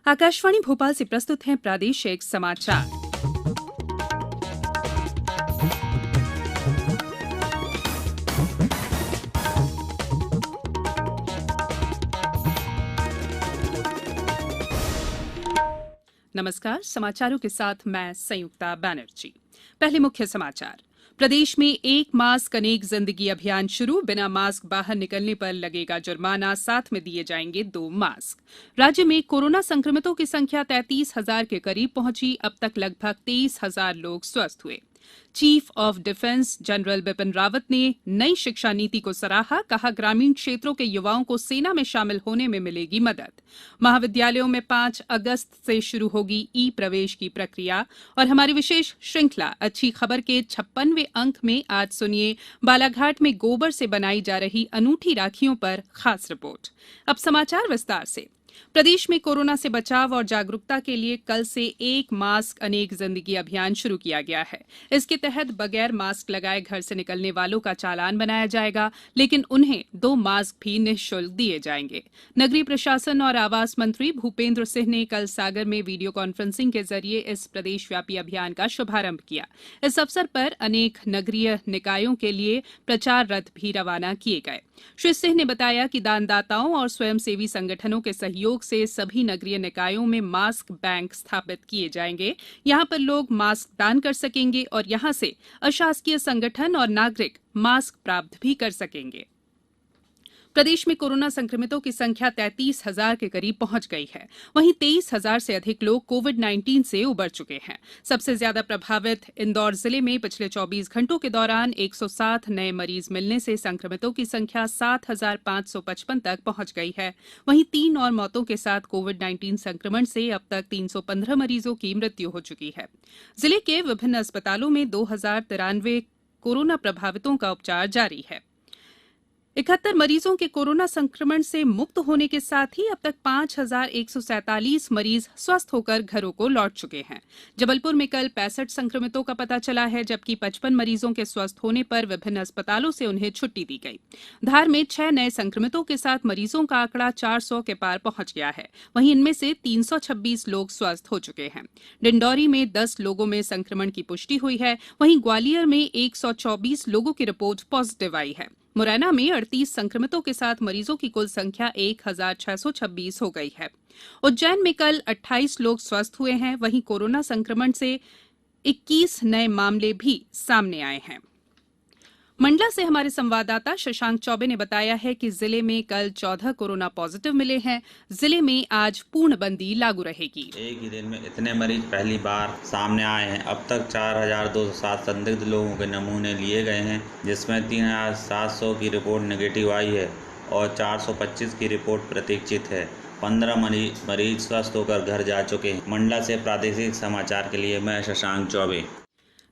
आकाशवाणी भोपाल से प्रस्तुत हैं प्रादेशिक समाचार। नमस्कार, समाचारों के साथ मैं संयुक्ता बैनर्जी। पहले मुख्य समाचार। प्रदेश में एक मास्क अनेक जिंदगी अभियान शुरू। बिना मास्क बाहर निकलने पर लगेगा जुर्माना, साथ में दिए जाएंगे 2 मास्क। राज्य में कोरोना संक्रमितों की संख्या 33,000 के करीब पहुंची। अब तक लगभग 23,000 लोग स्वस्थ हुए। Chief of defence general Bipin Rawat ने नई शिक्षा नीति को सराहा। कहा, ग्रामीण क्षेत्रों के युवाओं को सेना में शामिल होने में मिलेगी मदद। महाविद्यालयों में 5 अगस्त से शुरू होगी ई प्रवेश की प्रक्रिया। और हमारी विशेष श्रृंखला अच्छी खबर के 56वें अंक में आज सुनिए बालाघाट में गोबर से बनाई जा रही अनूठी राखियों पर खास रिपोर्ट। अब समाचार विस्तार से। प्रदेश में कोरोना से बचाव और जागरूकता के लिए कल से एक मास्क अनेक जिंदगी अभियान शुरू किया गया है। इसके तहत बगैर मास्क लगाए घर से निकलने वालों का चालान बनाया जाएगा, लेकिन उन्हें 2 मास्क भी निःशुल्क दिए जाएंगे। नगरीय प्रशासन और आवास मंत्री भूपेंद्र सिंह ने कल सागर में वीडियो कॉन्फ्रेंसिंग के जरिए इस प्रदेशव्यापी अभियान का शुभारंभ किया। इस अवसर पर अनेक नगरीय निकायों के लिए प्रचार रथ भी रवाना किए गए। श्री सिंह ने बताया कि दानदाताओं और स्वयंसेवी संगठनों के सहयोग से सभी नगरीय निकायों में मास्क बैंक स्थापित किए जाएंगे। यहां पर लोग मास्क दान कर सकेंगे और यहां से अशासकीय संगठन और नागरिक मास्क प्राप्त भी कर सकेंगे। प्रदेश में कोरोना संक्रमितों की संख्या 33,000 के करीब पहुंच गई है। वहीं 23,000 से अधिक लोग कोविड-19 से उबर चुके हैं। सबसे ज्यादा प्रभावित इंदौर जिले में पिछले 24 घंटों के दौरान 107 नए मरीज मिलने से संक्रमितों की संख्या 7,555 तक पहुंच गई है। वहीं 3 और मौतों के साथ कोविड-19 संक्रमण से अब तक 315 मरीजों की मृत्यु हो चुकी है। जिले के विभिन्न अस्पतालों में 2,093 कोरोना प्रभावितों का उपचार जारी है। 71 मरीजों के कोरोना संक्रमण से मुक्त होने के साथ ही अब तक 5,147 मरीज स्वस्थ होकर घरों को लौट चुके हैं। जबलपुर में कल 65 संक्रमितों का पता चला है, जबकि 55 मरीजों के स्वस्थ होने पर विभिन्न अस्पतालों से उन्हें छुट्टी दी गई। धार में 6 नए संक्रमितों के साथ मरीजों का आंकड़ा 400 के पार पहुंच गया है। वहीं इनमें से 326 लोग स्वस्थ हो चुके हैं। डिंडौरी में 10 लोगों में संक्रमण की पुष्टि हुई है। वहीं ग्वालियर में 124 लोगों की रिपोर्ट पॉजिटिव आई है। मुरैना में 38 संक्रमितों के साथ मरीजों की कुल संख्या 1,626 हो गई है। उज्जैन में कल 28 लोग स्वस्थ हुए हैं। वहीं कोरोना संक्रमण से 21 नए मामले भी सामने आए हैं। मंडला से हमारे संवाददाता शशांक चौबे ने बताया है कि जिले में कल 14 कोरोना पॉजिटिव मिले हैं। जिले में आज पूर्णबंदी लागू रहेगी। एक ही दिन में इतने मरीज पहली बार सामने आए हैं। अब तक 4,207 संदिग्ध लोगों के नमूने लिए गए हैं, जिसमें 3,700 की रिपोर्ट नेगेटिव आई है और 425 की रिपोर्ट प्रतीक्षित है। 15 मरीज स्वस्थ होकर घर जा चुके हैं। मंडला से प्रादेशिक समाचार के लिए मैं शशांक चौबे।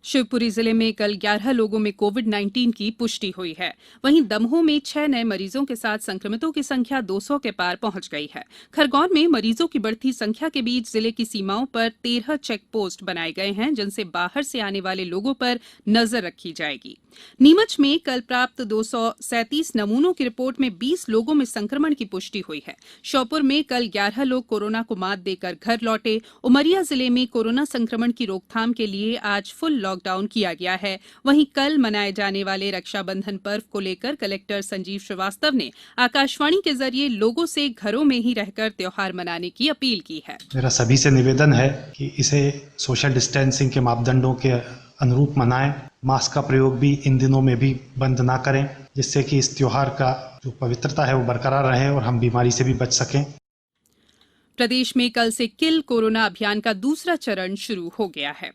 शिवपुरी जिले में कल 11 लोगों में कोविड-19 की पुष्टि हुई है। वहीं दमोह में 6 नए मरीजों के साथ संक्रमितों की संख्या 200 के पार पहुंच गई है। खरगोन में मरीजों की बढ़ती संख्या के बीच जिले की सीमाओं पर 13 चेक पोस्ट बनाए गए हैं, जिनसे बाहर से आने वाले लोगों पर नजर रखी जाएगी। नीमच में कल प्राप्त 237 नमूनों की रिपोर्ट में 20 लोगों में संक्रमण की पुष्टि हुई है। श्योपुर में कल 11 लोग कोरोना को मात देकर घर लौटे। उमरिया जिले में कोरोना संक्रमण की रोकथाम के लिए आज फुल लॉकडाउन किया गया है। वहीं कल मनाए जाने वाले रक्षाबंधन पर्व को लेकर कलेक्टर संजीव श्रीवास्तव ने आकाशवाणी के जरिए लोगों से घरों में ही रहकर त्योहार मनाने की अपील की है। मेरा सभी से निवेदन है कि इसे सोशल डिस्टेंसिंग के मापदंडों के अनुरूप मनाएं। मास्क का प्रयोग भी इन दिनों में भी बंद ना करें, जिससे कि इस त्योहार का जो पवित्रता है वो बरकरार रहे और हम बीमारी से भी बच सकें। प्रदेश में कल से किल कोरोना अभियान का दूसरा चरण शुरू हो गया है।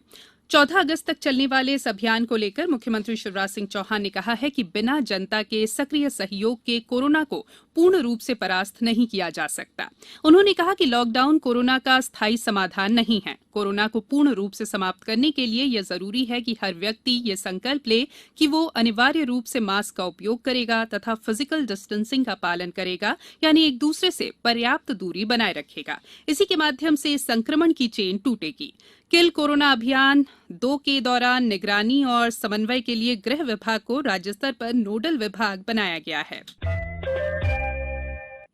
14 अगस्त तक चलने वाले इस अभियान को लेकर मुख्यमंत्री शिवराज सिंह चौहान ने कहा है कि बिना जनता के सक्रिय सहयोग के कोरोना को पूर्ण रूप से परास्त नहीं किया जा सकता। उन्होंने कहा कि लॉकडाउन कोरोना का स्थायी समाधान नहीं है। कोरोना को पूर्ण रूप से समाप्त करने के लिए यह जरूरी है कि हर व्यक्ति ये संकल्प ले कि वो अनिवार्य रूप से मास्क का उपयोग करेगा तथा फिजिकल डिस्टेंसिंग का पालन करेगा, यानी एक दूसरे से पर्याप्त दूरी बनाए रखेगा। इसी के माध्यम से संक्रमण की चेन टूटेगी। किल कोरोना अभियान 2 के दौरान निगरानी और समन्वय के लिए गृह विभाग को राज्य स्तर पर नोडल विभाग बनाया गया है।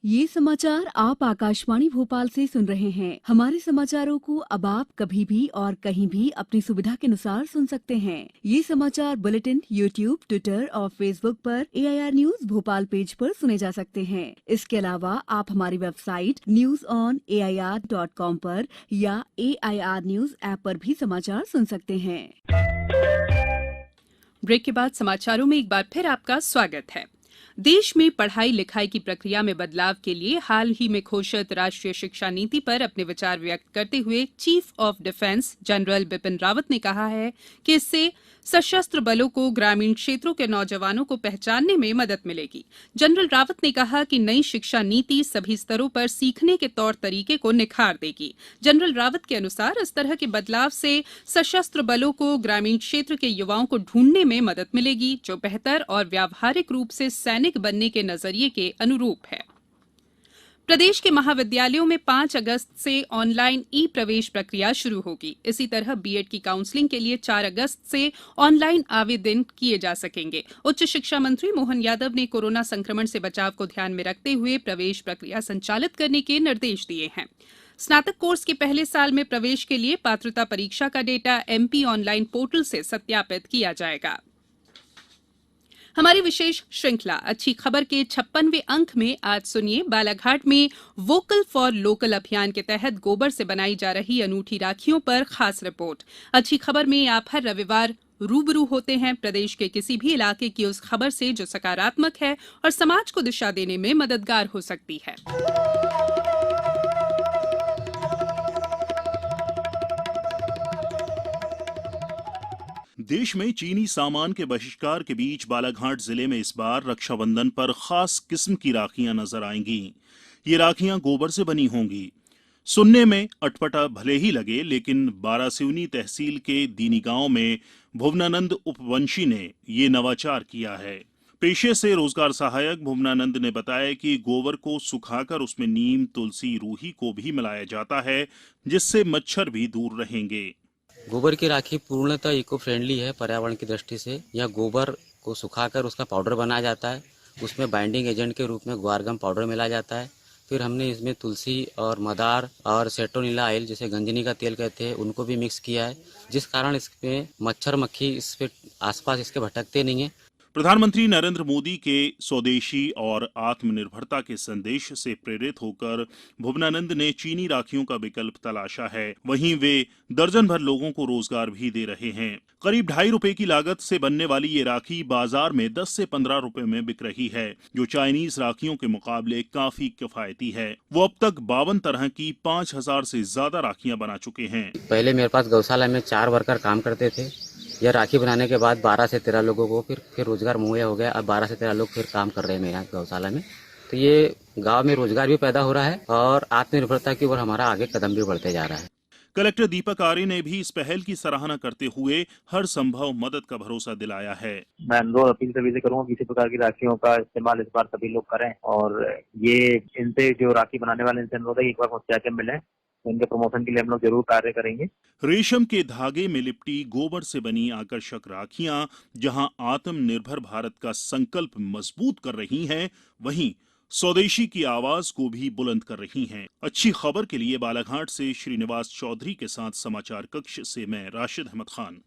ये समाचार आप आकाशवाणी भोपाल से सुन रहे हैं। हमारे समाचारों को अब आप कभी भी और कहीं भी अपनी सुविधा के अनुसार सुन सकते हैं। ये समाचार बुलेटिन यूट्यूब, ट्विटर और फेसबुक पर AIR न्यूज भोपाल पेज पर सुने जा सकते हैं। इसके अलावा आप हमारी वेबसाइट news.air.com पर या AIR न्यूज ऐप पर भी समाचार सुन सकते हैं। ब्रेक के बाद समाचारों में एक बार फिर आपका स्वागत है। देश में पढ़ाई लिखाई की प्रक्रिया में बदलाव के लिए हाल ही में घोषित राष्ट्रीय शिक्षा नीति पर अपने विचार व्यक्त करते हुए chief of defence general Bipin Rawat ने कहा है कि इससे सशस्त्र बलों को ग्रामीण क्षेत्रों के नौजवानों को पहचानने में मदद मिलेगी। जनरल रावत ने कहा कि नई शिक्षा नीति सभी स्तरों पर सीखने के तौर तरीके को निखार देगी। जनरल रावत के अनुसार इस तरह के बदलाव से सशस्त्र बलों को ग्रामीण क्षेत्र के युवाओं को ढूंढने में मदद मिलेगी, जो बेहतर और व्यावहारिक रूप से सैनिक बनने के नजरिए के अनुरूप है। प्रदेश के महाविद्यालयों में 5 अगस्त से ऑनलाइन ई प्रवेश प्रक्रिया शुरू होगी। इसी तरह बीएड की काउंसलिंग के लिए 4 अगस्त से ऑनलाइन आवेदन किए जा सकेंगे। उच्च शिक्षा मंत्री मोहन यादव ने कोरोना संक्रमण से बचाव को ध्यान में रखते हुए प्रवेश प्रक्रिया संचालित करने के निर्देश दिए हैं। स्नातक कोर्स के पहले साल में प्रवेश के लिए पात्रता परीक्षा का डेटा MP ऑनलाइन पोर्टल से सत्यापित किया जाएगा। हमारी विशेष श्रृंखला अच्छी खबर के 56वें अंक में आज सुनिए बालाघाट में वोकल फॉर लोकल अभियान के तहत गोबर से बनाई जा रही अनूठी राखियों पर खास रिपोर्ट। अच्छी खबर में आप हर रविवार रूबरू होते हैं प्रदेश के किसी भी इलाके की उस खबर से जो सकारात्मक है और समाज को दिशा देने में मददगार हो सकती है। देश में चीनी सामान के बहिष्कार के बीच बालाघाट जिले में इस बार रक्षाबंधन पर खास किस्म की राखियां नजर आएंगी। ये राखियां गोबर से बनी होंगी। सुनने में अटपटा भले ही लगे, लेकिन बारासिवनी तहसील के दीनी गांव में भुवनानंद उपवंशी ने ये नवाचार किया है। पेशे से रोजगार सहायक भुवनानंद ने बताया कि गोबर को सुखाकर उसमें नीम, तुलसी, रूही को भी मिलाया जाता है, जिससे मच्छर भी दूर रहेंगे। गोबर की राखी पूर्णतः इको फ्रेंडली है पर्यावरण की दृष्टि से। यह गोबर को सुखाकर उसका पाउडर बनाया जाता है। उसमें बाइंडिंग एजेंट के रूप में ग्वारगम पाउडर मिलाया जाता है। फिर हमने इसमें तुलसी और मदार और सेट्रोनिला ऑयल, जिसे गंजनी का तेल कहते हैं, उनको भी मिक्स किया है, जिस कारण इसमें मच्छर मक्खी इस पे आसपास इसके भटकते नहीं है। प्रधानमंत्री नरेंद्र मोदी के स्वदेशी और आत्मनिर्भरता के संदेश से प्रेरित होकर भुवनानंद ने चीनी राखियों का विकल्प तलाशा है। वहीं वे दर्जन भर लोगों को रोजगार भी दे रहे हैं। करीब 2.5 रुपए की लागत से बनने वाली ये राखी बाजार में 10 से 15 रुपए में बिक रही है, जो चाइनीज राखियों के मुकाबले काफी किफायती है। वो अब तक 52 तरह की 5000 से ज्यादा राखियां बना चुके हैं। पहले मेरे पास गौशाला में 4 वर्कर काम करते थे। यह राखी बनाने के बाद 12 से 13 लोगों को फिर रोजगार मुहैया हो गया। अब 12 से 13 लोग फिर काम कर रहे हैं मेरे यहाँ गौशाला में। तो ये गांव में रोजगार भी पैदा हो रहा है और आत्मनिर्भरता की ओर हमारा आगे कदम भी बढ़ते जा रहा है। कलेक्टर दीपक आर्य ने भी इस पहल की सराहना करते हुए हर संभव मदद का भरोसा दिलाया है। मैं अनुरोध अपील सभी से करूंगा किसी प्रकार की राखियों का इस्तेमाल इस बार सभी लोग करें और ये इनसे जो राखी बनाने वाले इनसे अनुरोध है एक बार मुझसे आके मिलें। इनके प्रमोशन के लिए हम लोग जरूर कार्य करेंगे। रेशम के धागे में लिपटी गोबर से बनी आकर्षक राखियां जहां आत्मनिर्भर भारत का संकल्प मजबूत कर रही हैं, वहीं स्वदेशी की आवाज को भी बुलंद कर रही हैं। अच्छी खबर के लिए बालाघाट से श्रीनिवास चौधरी के साथ समाचार कक्ष से मैं राशिद अहमद खान।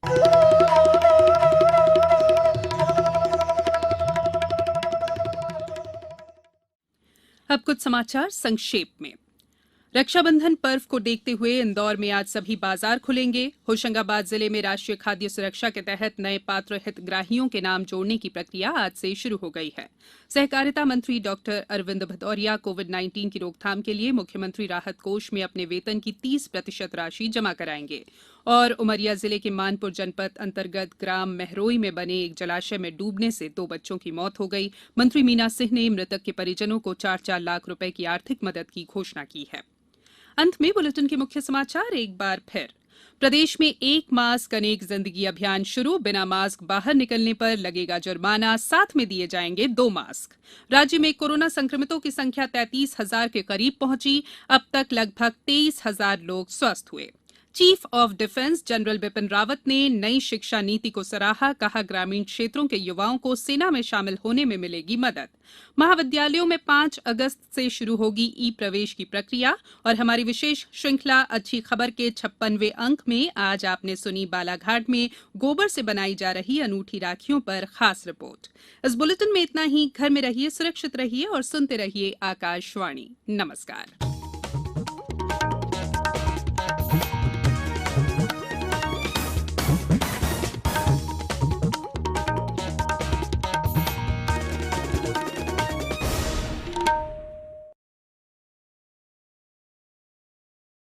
अब कुछ समाचार संक्षेप में। रक्षाबंधन पर्व को देखते हुए इंदौर में आज सभी बाजार खुलेंगे। होशंगाबाद जिले में राष्ट्रीय खाद्य सुरक्षा के तहत नए पात्र हितग्राहियों के नाम जोड़ने की प्रक्रिया आज से शुरू हो गई है। सहकारिता मंत्री डॉक्टर अरविंद भदौरिया कोविड-19 की रोकथाम के लिए मुख्यमंत्री राहत कोष में अपने वेतन की 30% राशि जमा कराएंगे। और उमरिया जिले के मानपुर जनपद अंतर्गत ग्राम महरोई में बने एक जलाशय में डूबने से 2 बच्चों की मौत हो गई। मंत्री मीना सिंह ने मृतक के परिजनों को 4-4 लाख रुपए की आर्थिक मदद की घोषणा की है। अंत में बुलेटिन के मुख्य समाचार एक बार फिर। प्रदेश में 1 मास्क अनेक जिंदगी अभियान शुरू। बिना मास्क बाहर निकलने पर लगेगा जुर्माना, साथ में दिए जाएंगे 2 मास्क। राज्य में कोरोना संक्रमितों की संख्या 33,000 के करीब पहुंची। अब तक लगभग 23,000 लोग स्वस्थ हुए। Chief of defence general Bipin Rawat ने नई शिक्षा नीति को सराहा। कहा, ग्रामीण क्षेत्रों के युवाओं को सेना में शामिल होने में मिलेगी मदद। महाविद्यालयों में 5 अगस्त से शुरू होगी ई प्रवेश की प्रक्रिया। और हमारी विशेष श्रृंखला अच्छी खबर के 56वें अंक में आज आपने सुनी बालाघाट में गोबर से बनाई जा रही अनूठी राखियों पर खास रिपोर्ट। इस बुलेटिन में इतना ही। घर में रहिए, सुरक्षित रहिए और सुनते रहिए आकाशवाणी। नमस्कार।